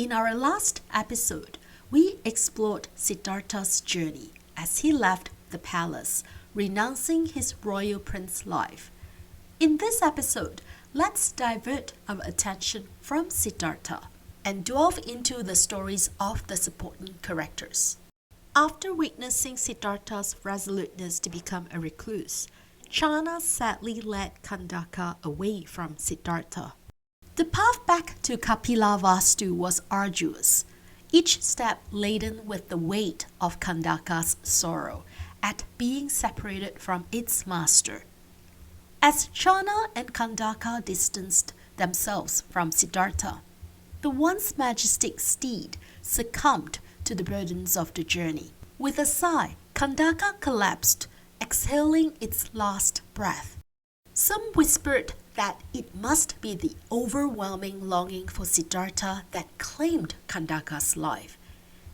In our last episode, we explored Siddhartha's journey as he left the palace, renouncing his royal prince life. In this episode, let's divert our attention from Siddhartha and delve into the stories of the supporting characters. After witnessing Siddhartha's resoluteness to become a recluse, Channa sadly led Kandaka away from Siddhartha. The path back to Kapilavastu was arduous, each step laden with the weight of Kandaka's sorrow at being separated from its master. As Channa and Kandaka distanced themselves from Siddhartha, the once majestic steed succumbed to the burdens of the journey. With a sigh, Kandaka collapsed, exhaling its last breath. Some whispered that it must be the overwhelming longing for Siddhartha that claimed Kandaka's life.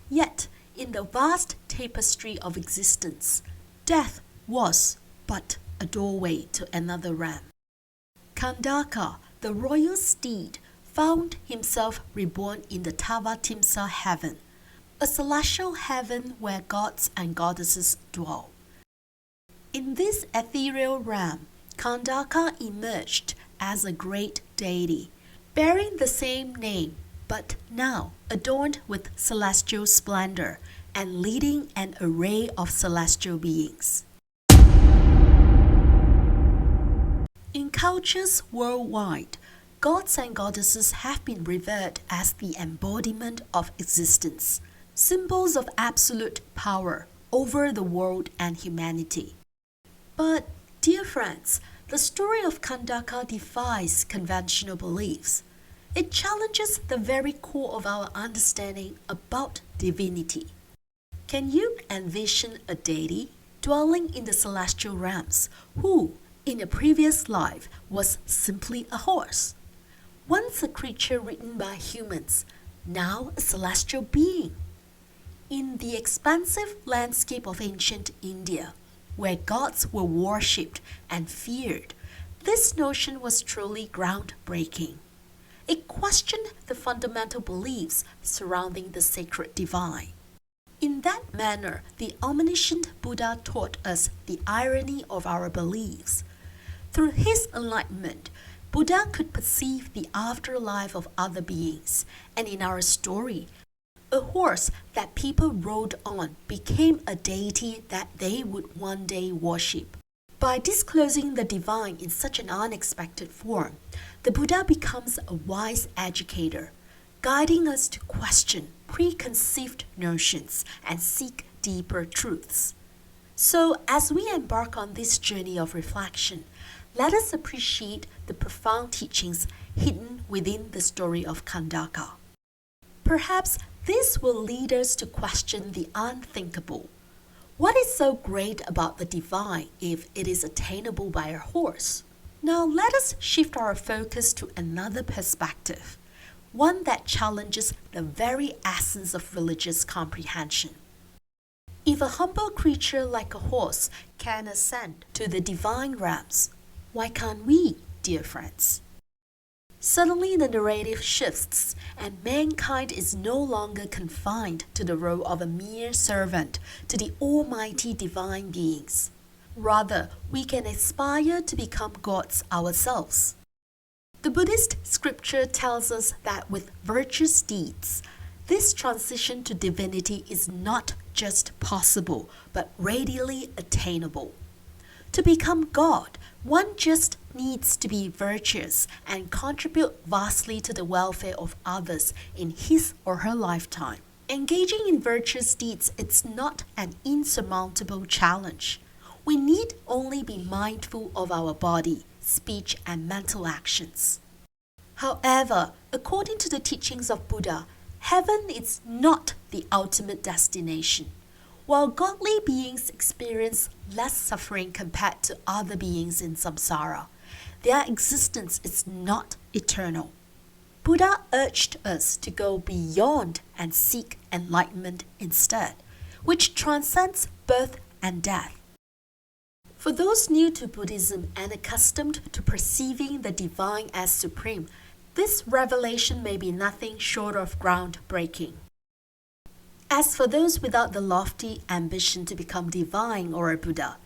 Yet, in the vast tapestry of existence, death was but a doorway to another realm. Kandaka, the royal steed, found himself reborn in the Tavatimsa heaven, a celestial heaven where gods and goddesses dwell. In this ethereal realm, Kandaka emerged as a great deity, bearing the same name, but now adorned with celestial splendor and leading an array of celestial beings. In cultures worldwide, gods and goddesses have been revered as the embodiment of existence, symbols of absolute power over the world and humanity. But, dear friends, the story of Kandaka defies conventional beliefs. It challenges the very core of our understanding about divinity. Can you envision a deity dwelling in the celestial realms who, in a previous life, was simply a horse? Once a creature written by humans, now a celestial being. In the expansive landscape of ancient India, where gods were worshipped and feared, this notion was truly groundbreaking. It questioned the fundamental beliefs surrounding the sacred divine. In that manner, the omniscient Buddha taught us the irony of our beliefs. Through his enlightenment, Buddha could perceive the afterlife of other beings, and in our story, a horse that people rode on became a deity that they would one day worship. By disclosing the divine in such an unexpected form, the Buddha becomes a wise educator, guiding us to question preconceived notions and seek deeper truths. So, as we embark on this journey of reflection, let us appreciate the profound teachings hidden within the story of Kandaka. Perhaps this will lead us to question the unthinkable. What is so great about the divine if it is attainable by a horse? Now let us shift our focus to another perspective, one that challenges the very essence of religious comprehension. If a humble creature like a horse can ascend to the divine realms, why can't we, dear friends? Suddenly the narrative shifts, and mankind is no longer confined to the role of a mere servant to the almighty divine beings. Rather, we can aspire to become gods ourselves. The Buddhist scripture tells us that with virtuous deeds, this transition to divinity is not just possible, but readily attainable. To become God, one just needs to be virtuous and contribute vastly to the welfare of others in his or her lifetime. Engaging in virtuous deeds is not an insurmountable challenge. We need only be mindful of our body, speech, and mental actions. However, according to the teachings of Buddha, heaven is not the ultimate destination. While godly beings experience less suffering compared to other beings in samsara, their existence is not eternal. Buddha urged us to go beyond and seek enlightenment instead, which transcends birth and death. For those new to Buddhism and accustomed to perceiving the divine as supreme, This revelation may be nothing short of groundbreaking. As for those without the lofty ambition to become divine or a Buddha,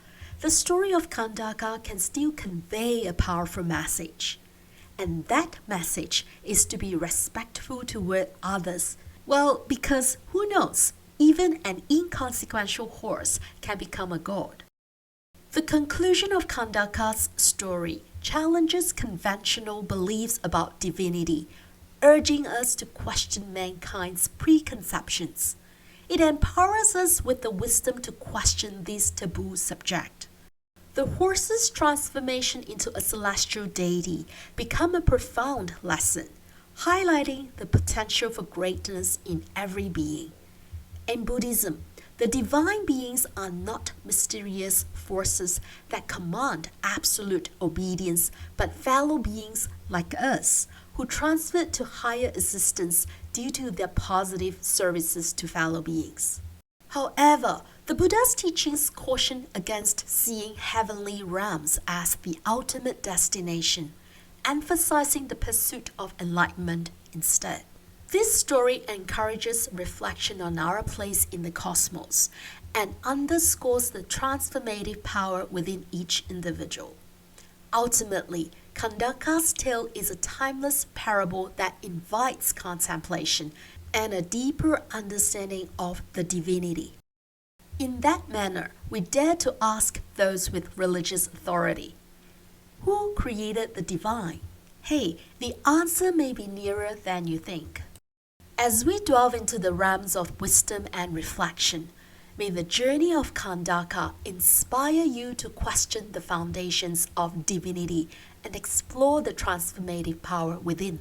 the story of Kandaka can still convey a powerful message. And that message is to be respectful toward others. Well, because who knows, even an inconsequential horse can become a god. The conclusion of Kandaka's story challenges conventional beliefs about divinity, urging us to question mankind's preconceptions. It empowers us with the wisdom to question this taboo subject. The horse's transformation into a celestial deity become a profound lesson, highlighting the potential for greatness in every being. In Buddhism, the divine beings are not mysterious forces that command absolute obedience, but fellow beings like us, who transfer to higher existence due to their positive services to fellow beings. However, the Buddha's teachings caution against seeing heavenly realms as the ultimate destination, emphasizing the pursuit of enlightenment instead. This story encourages reflection on our place in the cosmos and underscores the transformative power within each individual. Ultimately, Kandaka's tale is a timeless parable that invites contemplation and a deeper understanding of the divinity. In that manner, we dare to ask those with religious authority, who created the divine? Hey, the answer may be nearer than you think. As we delve into the realms of wisdom and reflection, may the journey of Kandaka inspire you to question the foundations of divinity and explore the transformative power within.